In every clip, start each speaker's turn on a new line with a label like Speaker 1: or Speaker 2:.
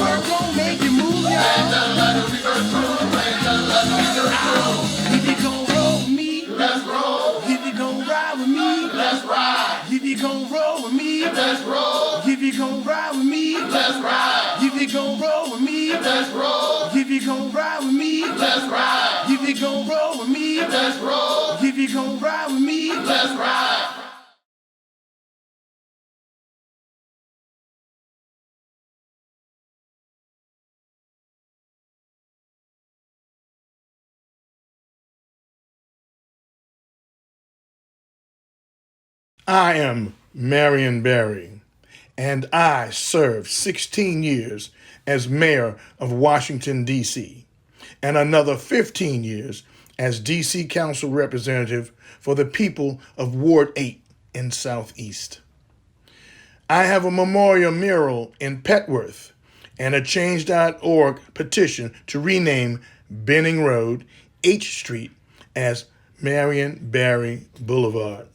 Speaker 1: Work gon' make you move, y'all. If you gon' ride with me, let's ride. If you gon' roll with me, let's roll. If you gon' ride with me, let's ride. I am Marion Barry, and I served 16 years as mayor of Washington, D.C., and another 15 years as D.C. Council representative for the people of Ward 8 in Southeast. I have a memorial mural in Petworth and a Change.org petition to rename Benning Road, H Street as Marion Barry Boulevard.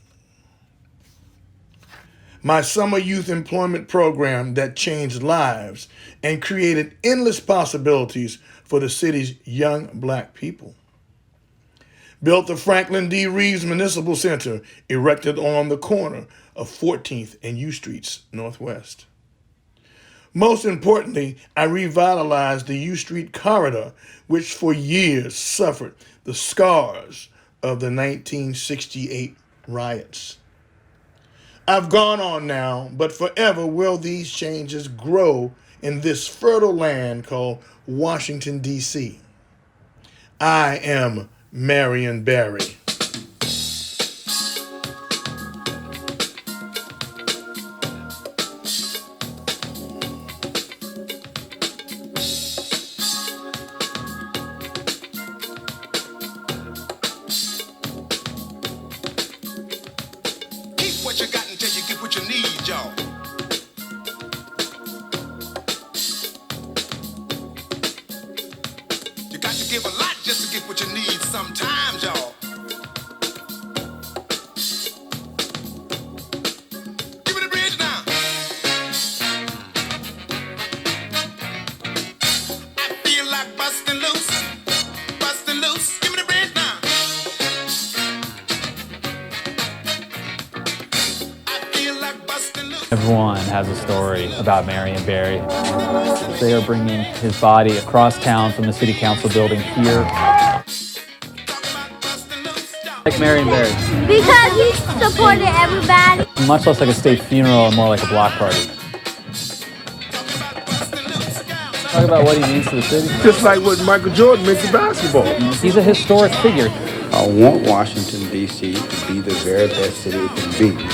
Speaker 1: My summer youth employment program that changed lives and created endless possibilities for the city's young black people. Built the Franklin D. Reeves Municipal Center, erected on the corner of 14th and U Streets Northwest. Most importantly, I revitalized the U Street corridor, which for years suffered the scars of the 1968 riots. I've gone on now, but forever will these changes grow in this fertile land called Washington, D.C. I am Marion Barry.
Speaker 2: What you got until you get what you need, y'all. You got to give a lot just to get what you need sometimes, y'all. Give me the bridge now. I feel like busting loose, busting loose. Give me the bridge now.
Speaker 3: Everyone has a story about Marion Barry. They are bringing his body across town from the city council building here. Like Marion Barry.
Speaker 4: Because he supported everybody.
Speaker 3: Much less like a state funeral and more like a block party. Talk about what he means to the city.
Speaker 5: Just like what Michael Jordan meant to basketball.
Speaker 3: He's a historic figure.
Speaker 6: I want Washington, D.C. to be the very best city it can be.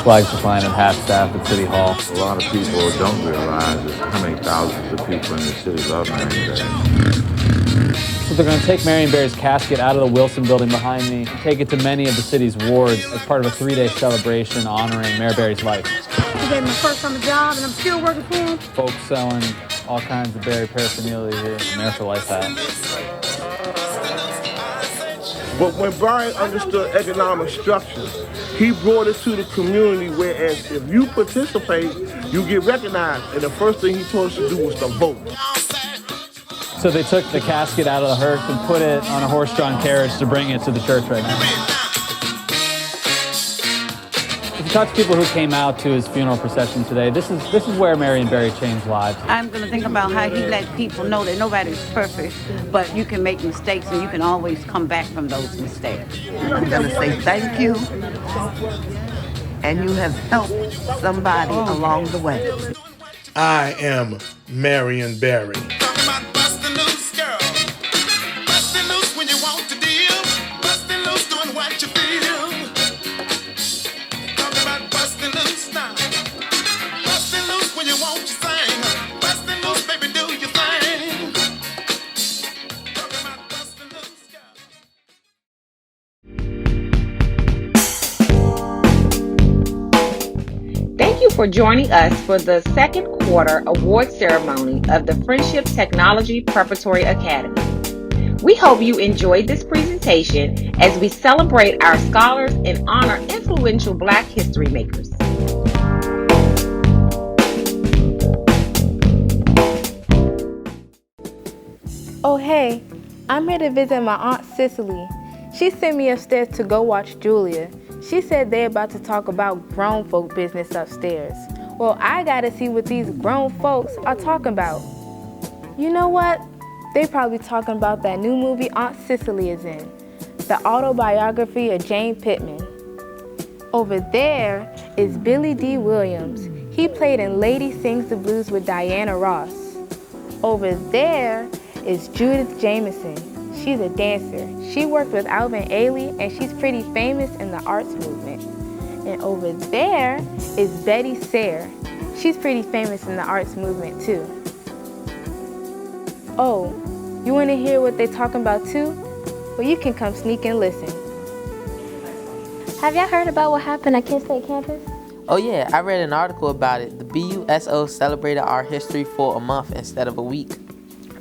Speaker 3: Flags are flying at half-staff at City Hall.
Speaker 7: A lot of people don't realize is how many thousands of people in the city love Marion Barry.
Speaker 3: So they're going to take Marion Barry's casket out of the Wilson building behind me, take it to many of the city's wards as part of a 3-day celebration honoring Mayor Barry's life.
Speaker 4: He gave me first on the job and I'm still working for him.
Speaker 3: Folks selling all kinds of Barry paraphernalia here. Mayor for Life hat.
Speaker 5: But when Barry understood economic structure, he brought it to the community, whereas if you participate, you get recognized. And the first thing he told us to do was to vote.
Speaker 3: So they took the casket out of the hearse and put it on a horse-drawn carriage to bring it to the church right now. If you talk to people who came out to his funeral procession today, this is where Marion Barry changed lives.
Speaker 8: I'm going to think about how he let people know that nobody's perfect, but you can make mistakes and you can always come back from those mistakes.
Speaker 9: I'm going to say thank you, and you have helped somebody along the way.
Speaker 1: I am Marion Barry.
Speaker 10: For joining us for the second quarter award ceremony of the Friendship Technology Preparatory Academy. We hope you enjoyed this presentation as we celebrate our scholars and honor influential Black history makers.
Speaker 11: Oh hey, I'm here to visit my Aunt Cicely. She sent me upstairs to go watch Julia. She said they're about to talk about grown folk business upstairs. Well, I gotta see what these grown folks are talking about. You know what? They probably talking about that new movie Aunt Cicely is in, the autobiography of Jane Pittman. Over there is Billy D. Williams. He played in Lady Sings the Blues with Diana Ross. Over there is Judith Jamison. She's a dancer. She worked with Alvin Ailey and she's pretty famous in the arts movement. And over there is Betty Sayre. She's pretty famous in the arts movement too. Oh, you want to hear what they're talking about too? Well, you can come sneak and listen.
Speaker 4: Have y'all heard about what happened at Kent State campus?
Speaker 12: Oh yeah, I read an article about it. The BUSO celebrated our history for a month instead of a week.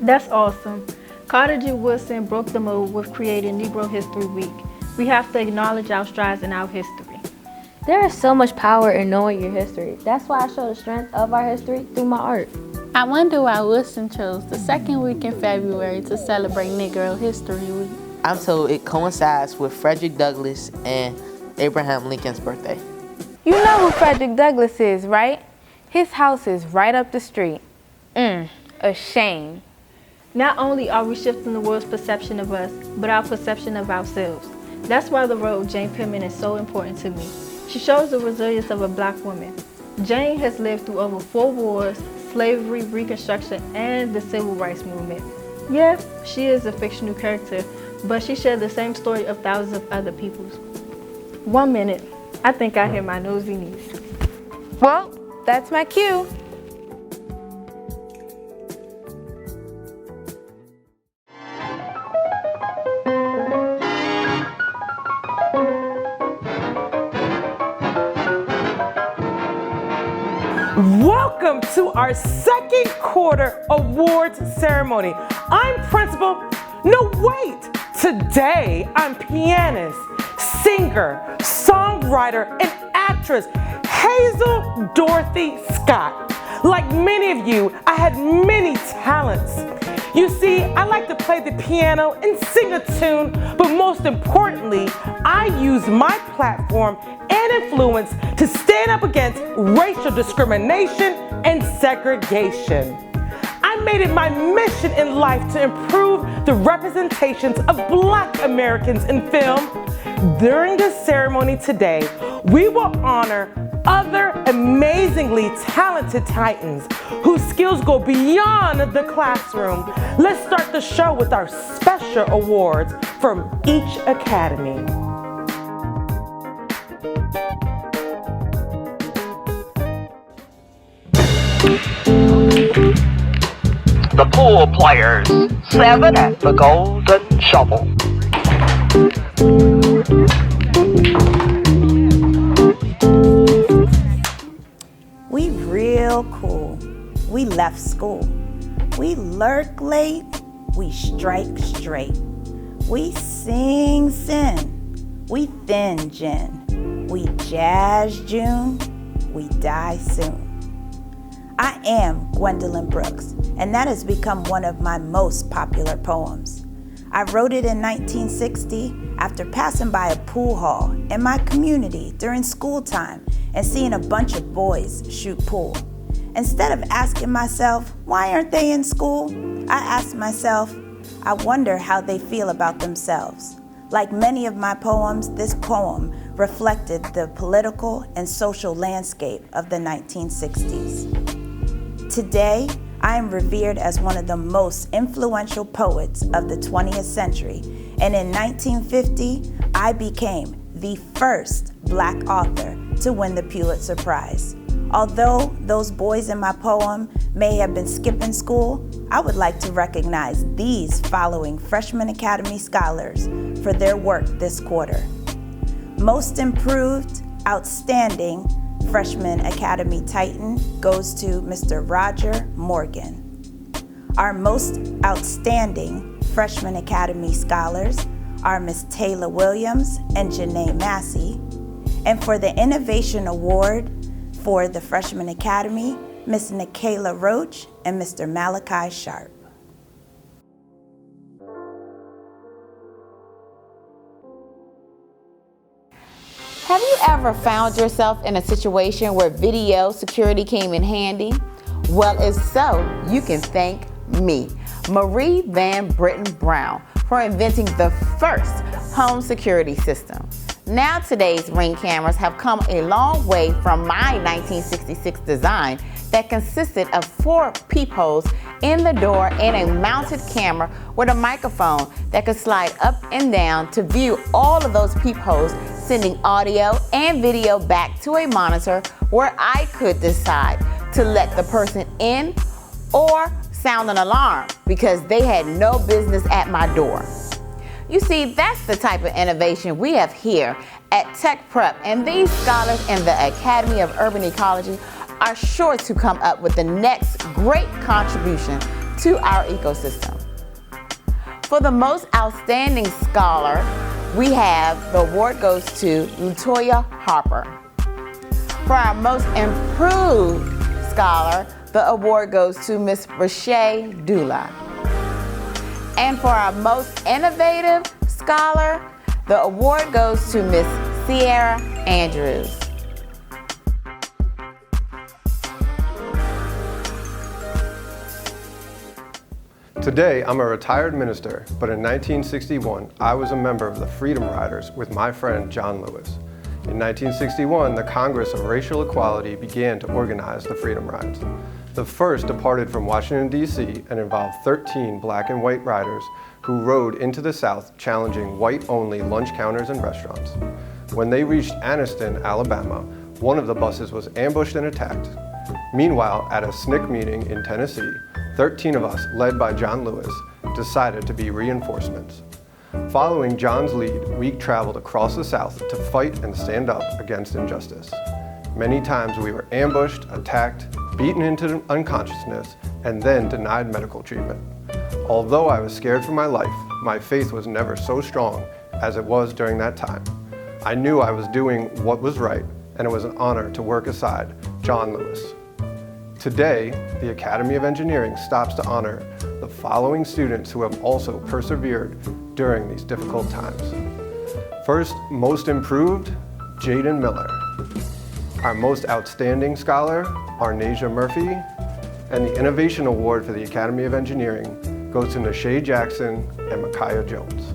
Speaker 13: That's awesome. Carter G. Woodson broke the mold with creating Negro History Week. We have to acknowledge our strides in our history.
Speaker 4: There is so much power in knowing your history. That's why I show the strength of our history through my art.
Speaker 14: I wonder why Woodson chose the second week in February to celebrate Negro History Week.
Speaker 12: I'm told it coincides with Frederick Douglass and Abraham Lincoln's birthday.
Speaker 11: You know who Frederick Douglass is, right? His house is right up the street. A shame.
Speaker 13: Not only are we shifting the world's perception of us, but our perception of ourselves. That's why the role of Jane Pittman is so important to me. She shows the resilience of a Black woman. Jane has lived through over 4 wars, slavery, Reconstruction, and the Civil Rights Movement. Yes, she is a fictional character, but she shared the same story of thousands of other peoples. 1 minute, I think I hear my nosy niece.
Speaker 11: Well, that's my cue.
Speaker 15: Welcome to our second quarter awards ceremony. I'm Principal, no wait, today I'm pianist, singer, songwriter, and actress Hazel Dorothy Scott. Like many of you, I had many talents. You see, I like to play the piano and sing a tune, but most importantly, I use my platform and influence to stand up against racial discrimination and segregation. I made it my mission in life to improve the representations of Black Americans in film. During this ceremony today, we will honor other amazingly talented Titans whose skills go beyond the classroom. Let's start the show with our special awards from each academy.
Speaker 16: The pool players, 7 at the Golden Shovel.
Speaker 17: We real cool. We left school. We lurk late. We strike straight. We sing sin. We thin gin. We jazz June. We die soon. I am Gwendolyn Brooks, and that has become one of my most popular poems. I wrote it in 1960 after passing by a pool hall in my community during school time and seeing a bunch of boys shoot pool. Instead of asking myself, why aren't they in school? I asked myself, I wonder how they feel about themselves. Like many of my poems, this poem reflected the political and social landscape of the 1960s. Today, I am revered as one of the most influential poets of the 20th century, and in 1950, I became the first Black author to win the Pulitzer Prize. Although those boys in my poem may have been skipping school, I would like to recognize these following Freshman Academy scholars for their work this quarter. Most Improved, Outstanding, Freshman Academy Titan goes to Mr. Roger Morgan. Our most outstanding Freshman Academy scholars are Ms. Taylor Williams and Janae Massey. And for the Innovation Award for the Freshman Academy, Ms. Nikayla Roach and Mr. Malachi Sharp.
Speaker 10: Have you ever found yourself in a situation where video security came in handy? Well, if so, you can thank me, Marie Van Brittan Brown, for inventing the first home security system. Now today's Ring cameras have come a long way from my 1966 design that consisted of 4 peepholes in the door and a mounted camera with a microphone that could slide up and down to view all of those peepholes, sending audio and video back to a monitor where I could decide to let the person in or sound an alarm because they had no business at my door. You see, that's the type of innovation we have here at Tech Prep, and these scholars in the Academy of Urban Ecology are sure to come up with the next great contribution to our ecosystem. For the most outstanding scholar, we have the award goes to Latoya Harper. For our most improved scholar, the award goes to Miss Rashay Dula. And for our most innovative scholar, the award goes to Miss Sierra Andrews.
Speaker 18: Today, I'm a retired minister, but in 1961, I was a member of the Freedom Riders with my friend John Lewis. In 1961, the Congress of Racial Equality began to organize the Freedom Rides. The first departed from Washington, D.C. and involved 13 black and white riders who rode into the South challenging white-only lunch counters and restaurants. When they reached Anniston, Alabama, one of the buses was ambushed and attacked. Meanwhile, at a SNCC meeting in Tennessee, 13 of us, led by John Lewis, decided to be reinforcements. Following John's lead, we traveled across the South to fight and stand up against injustice. Many times we were ambushed, attacked, beaten into unconsciousness, and then denied medical treatment. Although I was scared for my life, my faith was never so strong as it was during that time. I knew I was doing what was right, and it was an honor to work aside John Lewis. Today, the Academy of Engineering stops to honor the following students who have also persevered during these difficult times. First, most improved, Jaden Miller. Our most outstanding scholar, Arnasia Murphy, and the Innovation Award for the Academy of Engineering goes to Nashay Jackson and Micaiah Jones.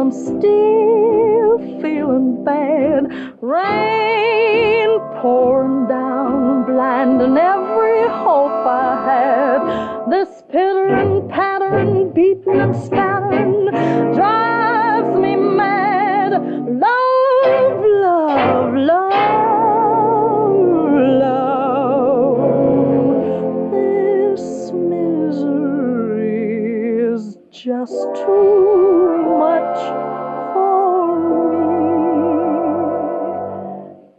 Speaker 19: I'm still feeling bad. Rain pouring down, blinding every hope I had. This pittering, pattering, beating and spattering drives me mad. Love, love, love, love. This misery is just too much for me.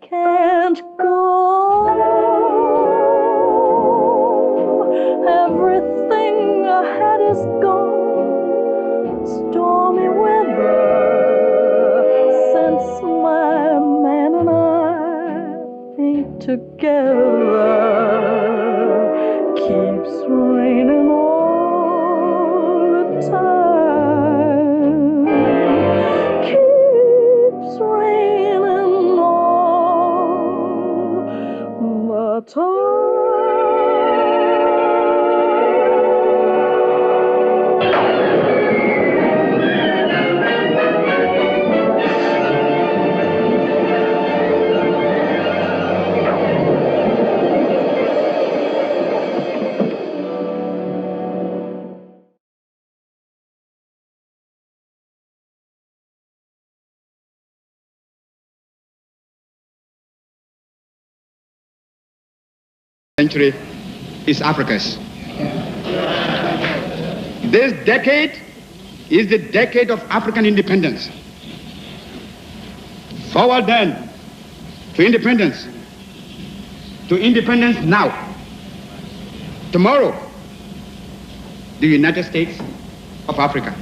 Speaker 19: Can't go on. Everything I had is gone. Stormy weather since my man and I ain't together. Keeps raining all the time. Keeps raining all the time.
Speaker 20: Century is Africa's. This decade is the decade of African independence. Forward then to independence. To independence now. Tomorrow, the United States of Africa.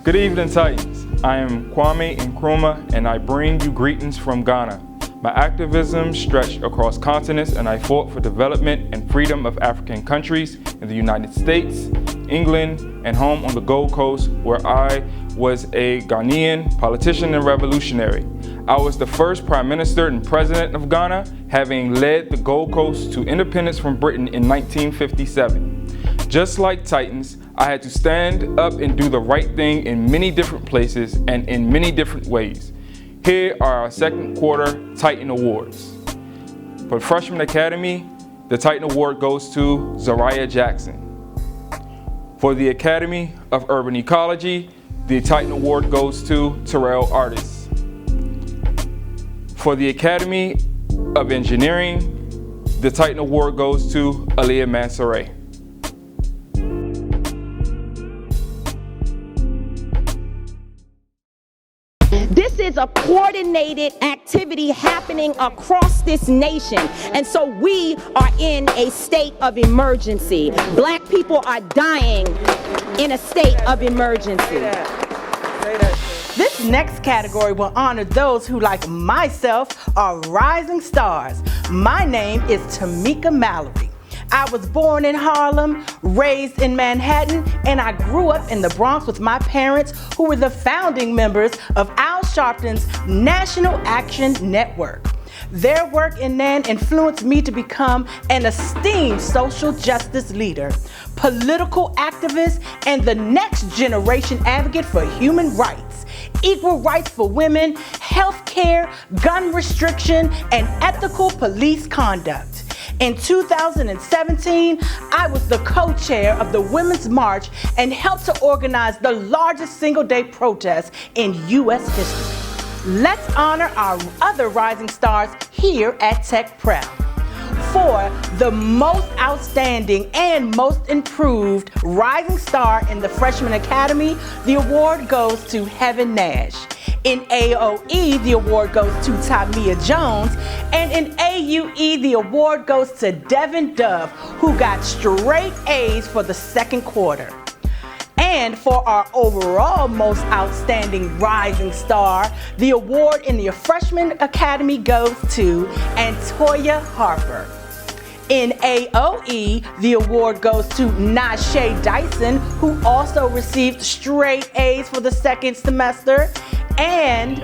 Speaker 21: Good evening, Titans. I am Kwame Nkrumah, and I bring you greetings from Ghana. My activism stretched across continents, and I fought for development and freedom of African countries in the United States, England, and home on the Gold Coast, where I was a Ghanaian politician and revolutionary. I was the first Prime Minister and President of Ghana, having led the Gold Coast to independence from Britain in 1957. Just like Titans, I had to stand up and do the right thing in many different places and in many different ways. Here are our second quarter Titan Awards. For Freshman Academy, the Titan Award goes to Zariah Jackson. For the Academy of Urban Ecology, the Titan Award goes to Terrell Artis. For the Academy of Engineering, the Titan Award goes to Aliyah Mansoure.
Speaker 22: This is a coordinated activity happening across this nation. And so we are in a state of emergency. Black people are dying in a state of emergency.
Speaker 23: This next category will honor those who, like myself, are rising stars. My name is Tamika Mallory. I was born in Harlem, raised in Manhattan, and I grew up in the Bronx with my parents, who were the founding members of Al Sharpton's National Action Network. Their work in NAN influenced me to become an esteemed social justice leader, political activist, and the next generation advocate for human rights, equal rights for women, health care, gun restriction, and ethical police conduct. In 2017, I was the co-chair of the Women's March and helped to organize the largest single-day protest in U.S. history. Let's honor our other rising stars here at Tech Prep. For the most outstanding and most improved rising star in the Freshman Academy, the award goes to Heaven Nash. In AOE, the award goes to Tamia Jones. And in AUE, the award goes to Devin Dove, who got straight A's for the second quarter. And for our overall most outstanding rising star, the award in the Freshman Academy goes to Antoya Harper. In AOE, the award goes to Nashe Dyson, who also received straight A's for the second semester. And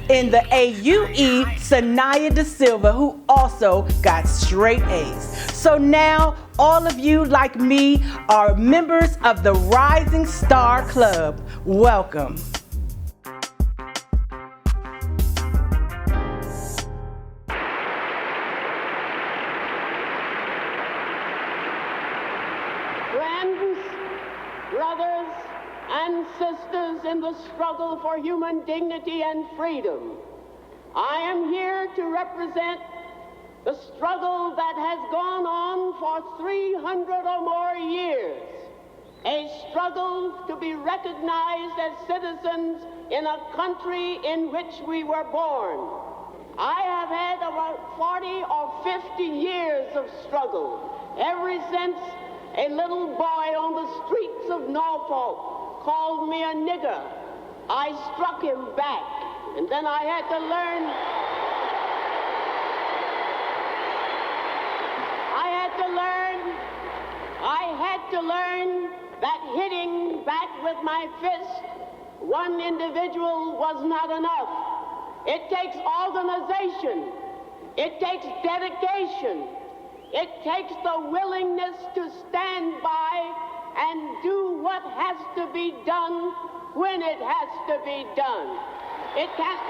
Speaker 23: in the AUE, Sanaya Da Silva, who also got straight A's. So now, all of you, like me, are members of the Rising Star Club. Welcome.
Speaker 2: Friends, brothers, and sisters in the struggle for human dignity and freedom, I am here to represent the struggle that has gone on for 300 or more years, a struggle to be recognized as citizens in a country in which we were born. I have had about 40 or 50 years of struggle, ever since a little boy on the streets of Norfolk called me a nigger. I struck him back, and then I had to learn that hitting back with my fist one individual was not enough. It takes organization. It takes dedication. It takes the willingness to stand by and do what has to be done when it has to be done. It can't.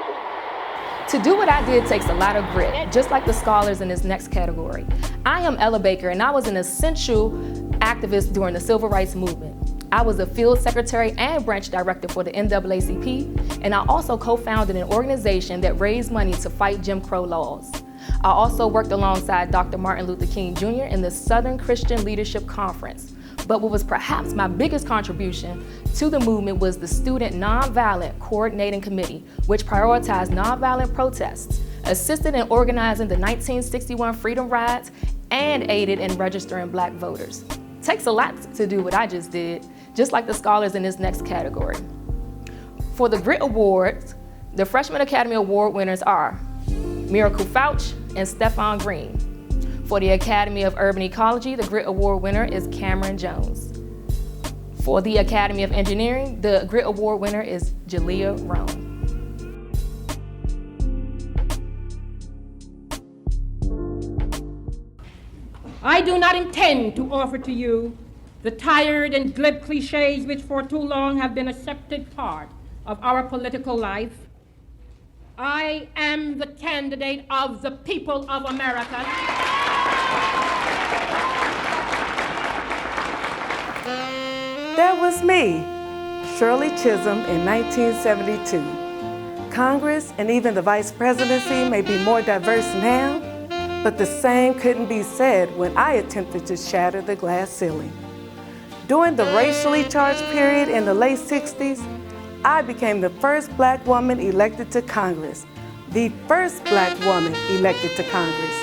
Speaker 6: To do what I did takes a lot of grit, just like the scholars in this next category. I am Ella Baker, and I was an essential activist during the Civil Rights Movement. I was a field secretary and branch director for the NAACP, and I also co-founded an organization that raised money to fight Jim Crow laws. I also worked alongside Dr. Martin Luther King Jr. in the Southern Christian Leadership Conference. But what was perhaps my biggest contribution to the movement was the Student Nonviolent Coordinating Committee, which prioritized nonviolent protests, assisted in organizing the 1961 Freedom Rides, and aided in registering Black voters. Takes a lot to do what I just did, just like the scholars in this next category. For the Grit Awards, the Freshman Academy Award winners are Miracle Fouch and Stephon Green. For the Academy of Urban Ecology, the Grit Award winner is Cameron Jones. For the Academy of Engineering, the Grit Award winner is Jalea Rome.
Speaker 7: I do not intend to offer to you the tired and glib cliches which for too long have been an accepted part of our political life. I am the candidate of the people of America.
Speaker 24: That was me, Shirley Chisholm, in 1972. Congress and even the vice presidency may be more diverse now, but the same couldn't be said when I attempted to shatter the glass ceiling. During the racially charged period in the late 60s, I became the first Black woman elected to Congress, the first Black woman elected to Congress.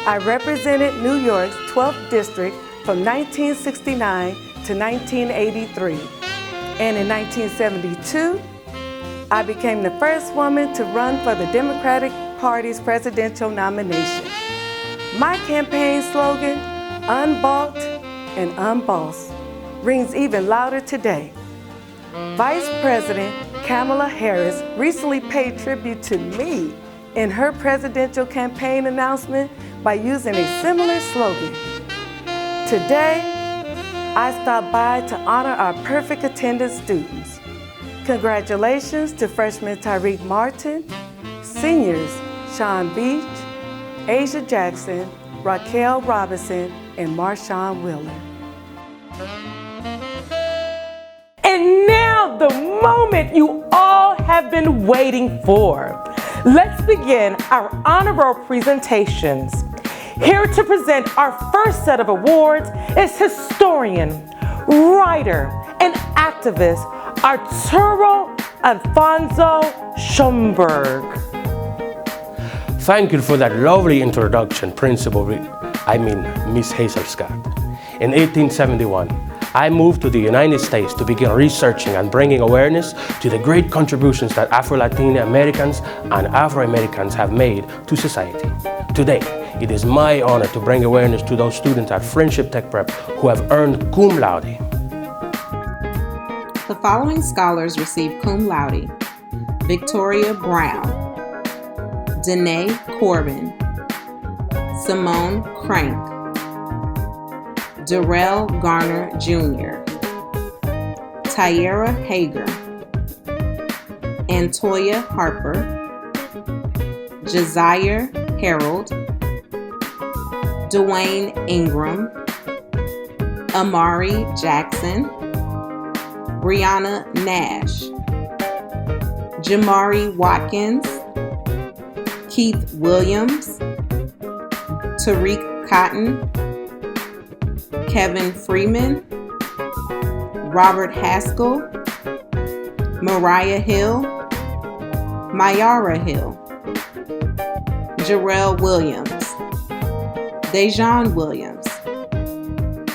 Speaker 24: I represented New York's 12th district from 1969 to 1983. And in 1972, I became the first woman to run for the Democratic Party's presidential nomination. My campaign slogan, unbalked and unbossed, rings even louder today. Vice President Kamala Harris recently paid tribute to me in her presidential campaign announcement by using a similar slogan. Today, I stopped by to honor our perfect attendance students. Congratulations to freshmen Tyreek Martin, seniors Sean Beach, Asia Jackson, Raquel Robinson, and Marshawn Wheeler.
Speaker 15: And now the moment you all have been waiting for. Let's begin our honor roll presentations. Here to present our first set of awards is historian, writer, and activist Arturo Alfonso Schomburg.
Speaker 25: Thank you for that lovely introduction, Miss Hazel Scott. In 1871, I moved to the United States to begin researching and bringing awareness to the great contributions that Afro-Latina Americans and Afro-Americans have made to society. Today, it is my honor to bring awareness to those students at Friendship Tech Prep who have earned cum laude.
Speaker 10: The following scholars received cum laude: Victoria Brown, Danae Corbin, Simone Crank, Darrell Garner Jr., Tyara Hager, Antoya Harper, Josiah Harold, Dwayne Ingram, Amari Jackson, Brianna Nash, Jamari Watkins, Keith Williams, Tariq Cotton, Kevin Freeman, Robert Haskell, Mariah Hill, Mayara Hill, Jarrell Williams, Dejan Williams,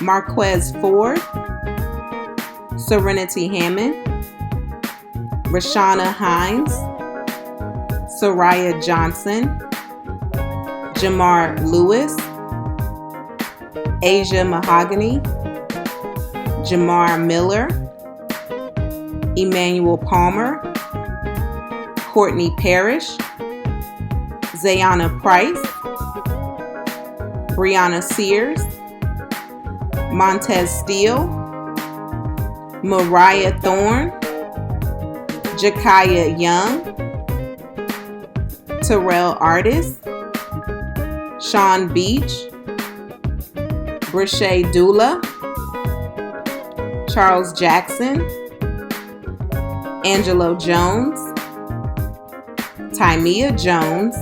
Speaker 10: Marquez Ford, Serenity Hammond, Rashana Hines, Soraya Johnson, Jamar Lewis, Asia Mahogany, Jamar Miller, Emmanuel Palmer, Courtney Parrish, Zayana Price, Brianna Sears, Montez Steele, Mariah Thorne, Jakaya Young, Terrell Artis, Sean Beach, Brashay Dula, Charles Jackson, Angelo Jones, Tymia Jones,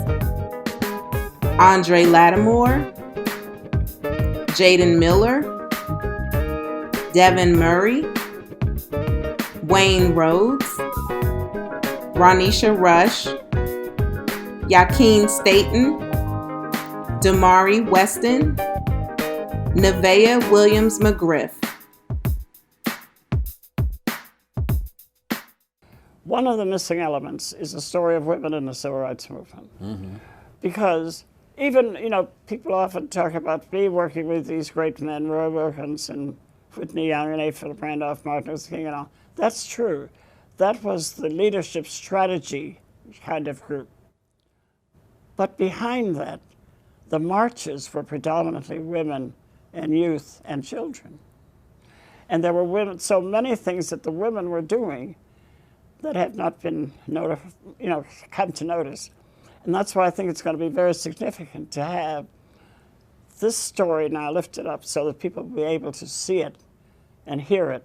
Speaker 10: Andre Lattimore, Jaden Miller, Devin Murray, Wayne Rhodes, Ronisha Rush, Yaqueen Staten, Damari Weston, Nevaeh Williams McGriff.
Speaker 1: One of the missing elements is the story of women in the civil rights movement. Because even, people often talk about me working with these great men, Roy Wilkinson, Whitney Young, and A. Philip Randolph, Martin Luther King, and all. That's true. That was the leadership strategy kind of group. But behind that, the marches were predominantly women and youth and children. And there were women, so many things that the women were doing that have not been come to notice. And that's why I think it's going to be very significant to have this story now lifted up so that people will be able to see it and hear it.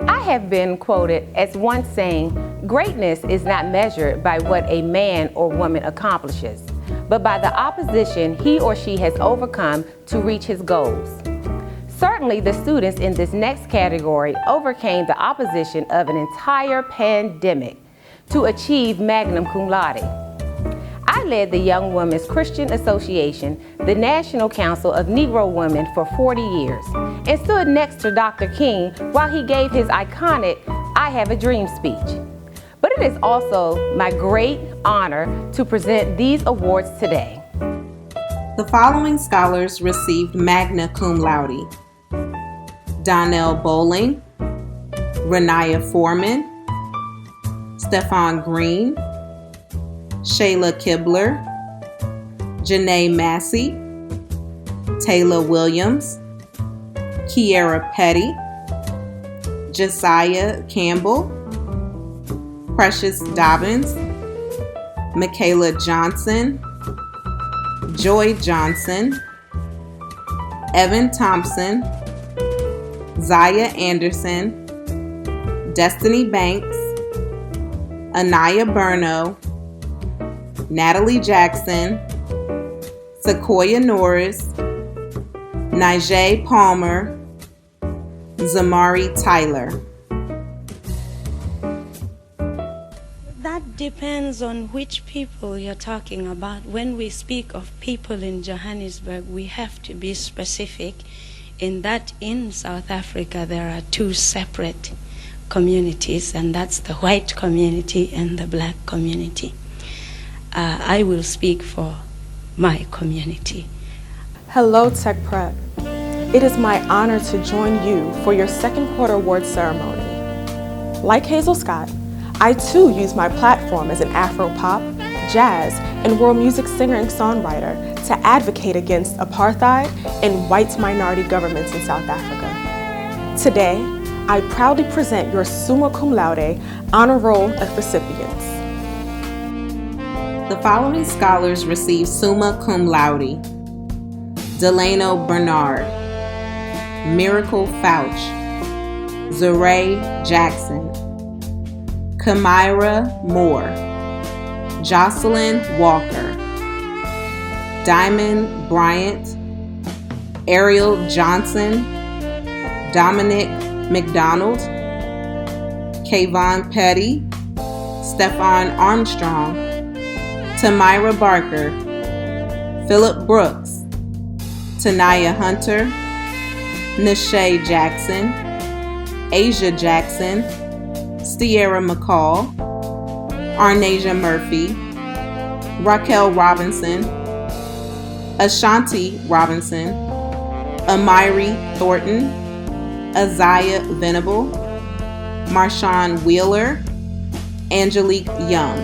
Speaker 10: I have been quoted as once saying, greatness is not measured by what a man or woman accomplishes, but by the opposition he or she has overcome to reach his goals. Certainly, the students in this next category overcame the opposition of an entire pandemic to achieve magna cum laude. I led the Young Women's Christian Association, the National Council of Negro Women, for 40 years, and stood next to Dr. King while he gave his iconic I Have a Dream speech. But it is also my great honor to present these awards today. The following scholars received magna cum laude: Donnell Bowling, Renaya Foreman, Stefan Green, Shayla Kibler, Janae Massey, Taylor Williams, Kiera Petty, Josiah Campbell, Precious Dobbins, Michaela Johnson, Joy Johnson, Evan Thompson, Zaya Anderson, Destiny Banks, Anaya Burno, Natalie Jackson, Sequoia Norris, Nijay Palmer, Zamari Tyler.
Speaker 3: That depends on which people you're talking about. When we speak of people in Johannesburg, we have to be specific in that in South Africa there are two separate communities, and that's the white community and the black community. I will speak for my community.
Speaker 5: Hello, Tech Prep. It is my honor to join you for your second quarter award ceremony. Like Hazel Scott, I too use my platform as an Afro-pop, jazz, and world music singer and songwriter to advocate against apartheid and white minority governments in South Africa. Today, I proudly present your summa cum laude honor roll of recipients.
Speaker 10: The following scholars receive summa cum laude: Delano Bernard, Miracle Fauch, Zeray Jackson, Kamira Moore, Jocelyn Walker, Diamond Bryant, Ariel Johnson, Dominic McDonald, Kayvon Petty, Stefan Armstrong, Tamira Barker, Philip Brooks, Tanaya Hunter, Nashay Jackson, Asia Jackson, Sierra McCall, Arnasia Murphy, Raquel Robinson, Ashanti Robinson, Amiri Thornton, Isaiah Venable, Marshawn Wheeler, Angelique Young.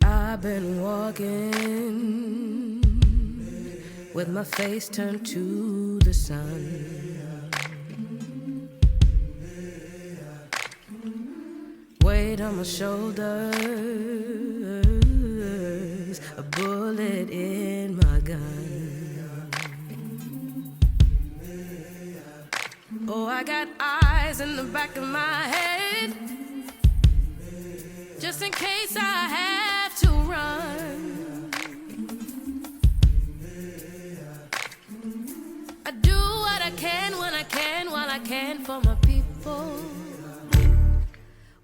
Speaker 4: I've been walking with my face turned to the sun. Weight on my shoulders, a bullet in my gun. Oh, I got eyes in the back of my head, just in case I have to run. I do what I can when I can, while I can for my people.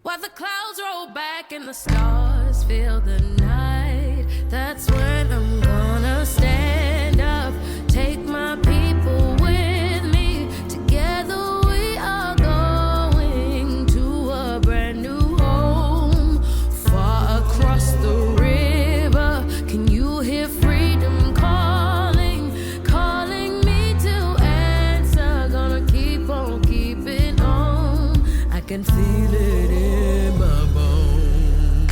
Speaker 4: While the clouds roll back and the stars fill the night, that's when I'm gonna stand up, take my people with me. Together we are going to a brand new home, far across the river. Can you hear freedom calling, calling me to answer? Gonna keep on keeping on. I can feel it in my bones.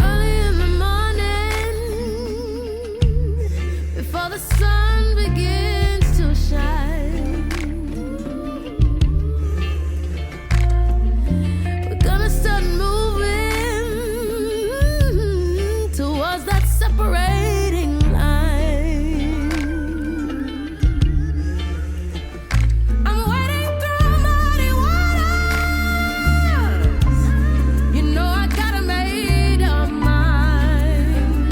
Speaker 4: Early in the morning, before the sun begins to shine, we're gonna start moving towards that separating line. I'm wading through muddy waters. You know I got a made up mind,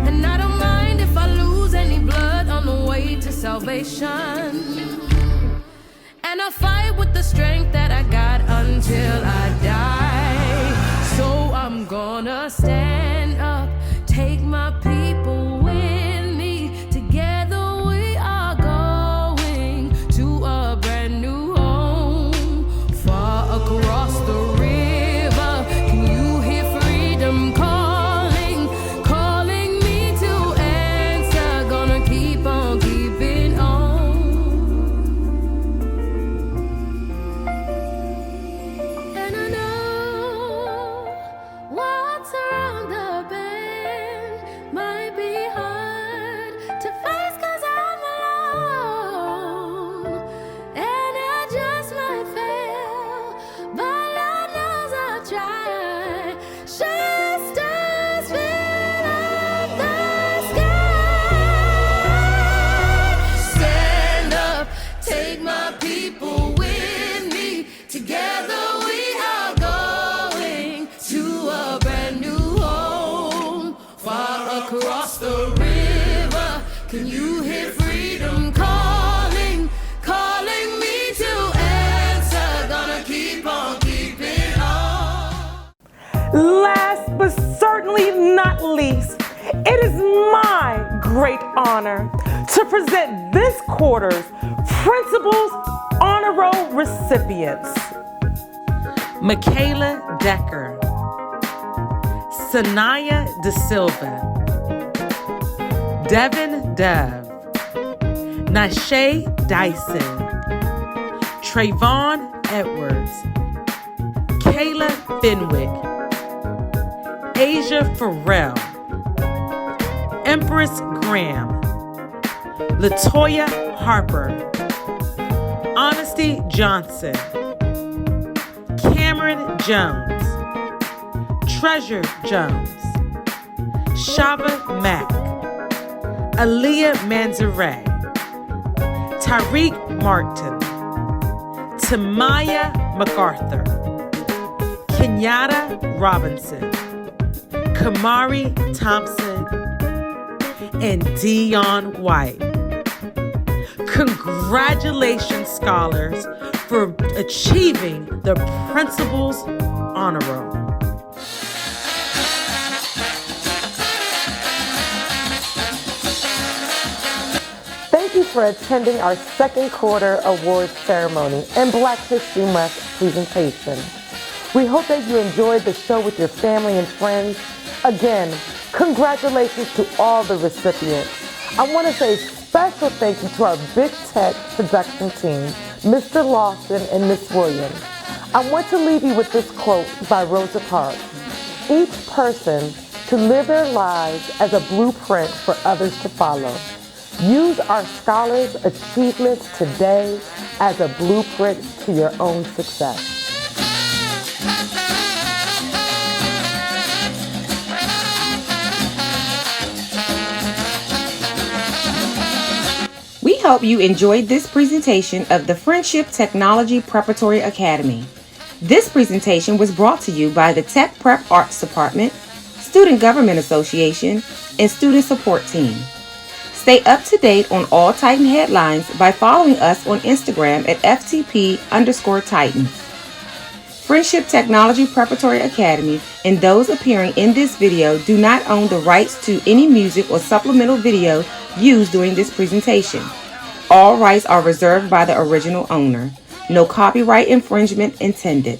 Speaker 4: and I don't mind if I lose any blood on the way to salvation. And I'll fight with the strength that I got until I die. So I'm gonna stand up, take my people with me. Together we are going to a brand new home, far across the river. Can you hear freedom calling, calling me to answer? Gonna keep on keeping on. And I know what's around the bend might be hard to face, 'cause I'm alone, and I just might fail, but Lord knows I'll try. Shasters fill up the sky. Stand up, take my people with me. Together we are going to a brand new home, far across the river. Can you hear freedom calling, calling me to answer? Gonna keep on keeping on.
Speaker 15: Last certainly not least, it is my great honor to present this quarter's Principal's Honor Roll recipients. Michaela Decker, Sanaya De Silva, Devin Dove, Nashay Dyson, Trayvon Edwards, Kayla Fenwick, Asia Farrell, Empress Graham, Latoya Harper, Honesty Johnson, Cameron Jones, Treasure Jones, Shava Mack, Aaliyah Manzare, Tariq Martin, Tamaya MacArthur, Kenyatta Robinson, Kamari Thompson, and Dion White. Congratulations, scholars, for achieving the Principal's Honor Roll. Thank you for attending our second quarter awards ceremony and Black History Month presentation. We hope that you enjoyed the show with your family and friends. Again, congratulations to all the recipients. I want to say a special thank you to our Big Tech production team, Mr. Lawson and Miss Williams. I want to leave you with this quote by Rosa Parks. Each person to live their lives as a blueprint for others to follow. Use our scholars' achievements today as a blueprint to your own success.
Speaker 10: We hope you enjoyed this presentation of the Friendship Technology Preparatory Academy. This presentation was brought to you by the Tech Prep Arts Department, Student Government Association, and Student Support Team. Stay up to date on all Titan headlines by following us on Instagram at FTP_Titans. Friendship Technology Preparatory Academy and those appearing in this video do not own the rights to any music or supplemental video used during this presentation. All rights are reserved by the original owner. No copyright infringement intended.